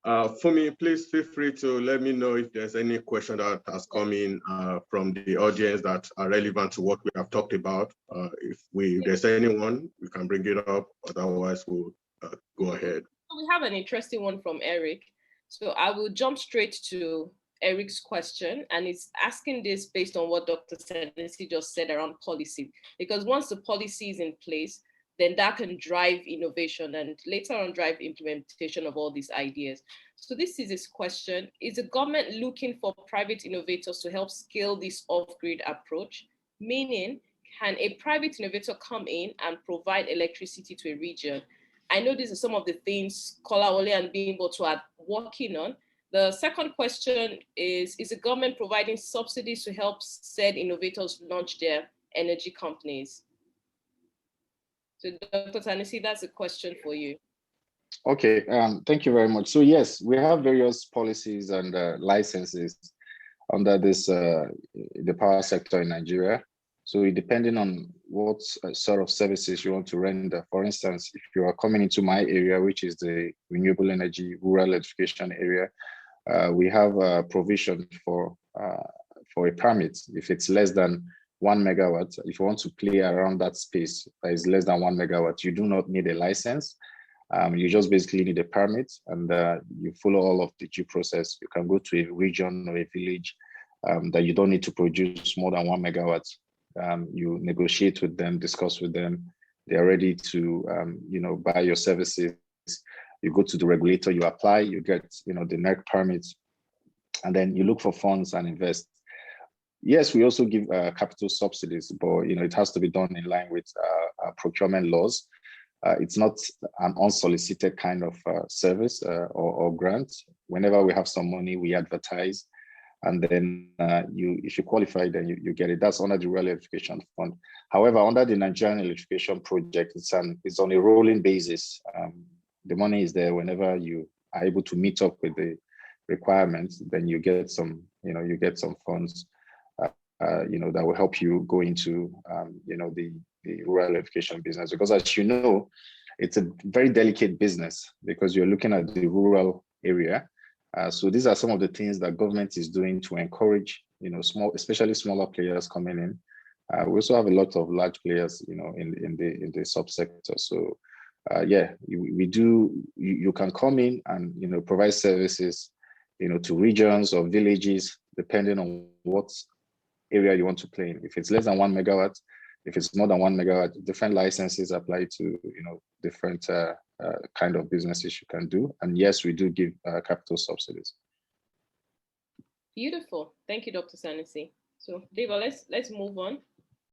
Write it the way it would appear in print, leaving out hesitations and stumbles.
For me, please feel free to let me know if there's any question that has come in from the audience that are relevant to what we have talked about. If there's anyone, we can bring it up. Otherwise, we'll go ahead. We have an interesting one from Eric. So I will jump straight to Eric's question, and it's asking this based on what Dr. Senesi just said around policy. Because once the policy is in place, then that can drive innovation and later on drive implementation of all these ideas. So this is his question. Is the government looking for private innovators to help scale this off-grid approach? Meaning, can a private innovator come in and provide electricity to a region? I know these are some of the things Kolawole and Bimbo are working on. The second question is the government providing subsidies to help said innovators launch their energy companies? So Dr. Senesi, that's a question for you. Okay, thank you very much. So yes, we have various policies and licenses under this, the power sector in Nigeria. So depending on what sort of services you want to render, for instance, if you are coming into my area, which is the renewable energy rural electrification area, we have a provision for a permit. If it's less than 1 megawatt, if you want to play around that space that is less than 1 megawatt, you do not need a license. You just basically need a permit, and you follow all of the due process. You can go to a region or a village that you don't need to produce more than 1 megawatt. You negotiate with them, discuss with them. They are ready to, buy your services. You go to the regulator, you apply, you get, the NERC permit, and then you look for funds and invest. Yes, we also give capital subsidies, but it has to be done in line with procurement laws. It's not an unsolicited kind of service or grant. Whenever we have some money, we advertise, and then if you qualify, then you get it. That's under the Rural Electrification Fund. However, under the Nigerian Electrification Project, it's on a rolling basis. The money is there whenever you are able to meet up with the requirements. Then you get some funds. That will help you go into, the rural electrification business, because as you know, it's a very delicate business because you're looking at the rural area. So these are some of the things that government is doing to encourage, especially smaller players coming in. We also have a lot of large players, in the subsector. So you can come in and, provide services, to regions or villages, depending on what area you want to play in. If it's less than 1 megawatt, if it's more than 1 megawatt, different licenses apply to different kind of businesses you can do. And yes, we do give capital subsidies. Beautiful, thank you, Dr. Senesi. So Deva, let's move on.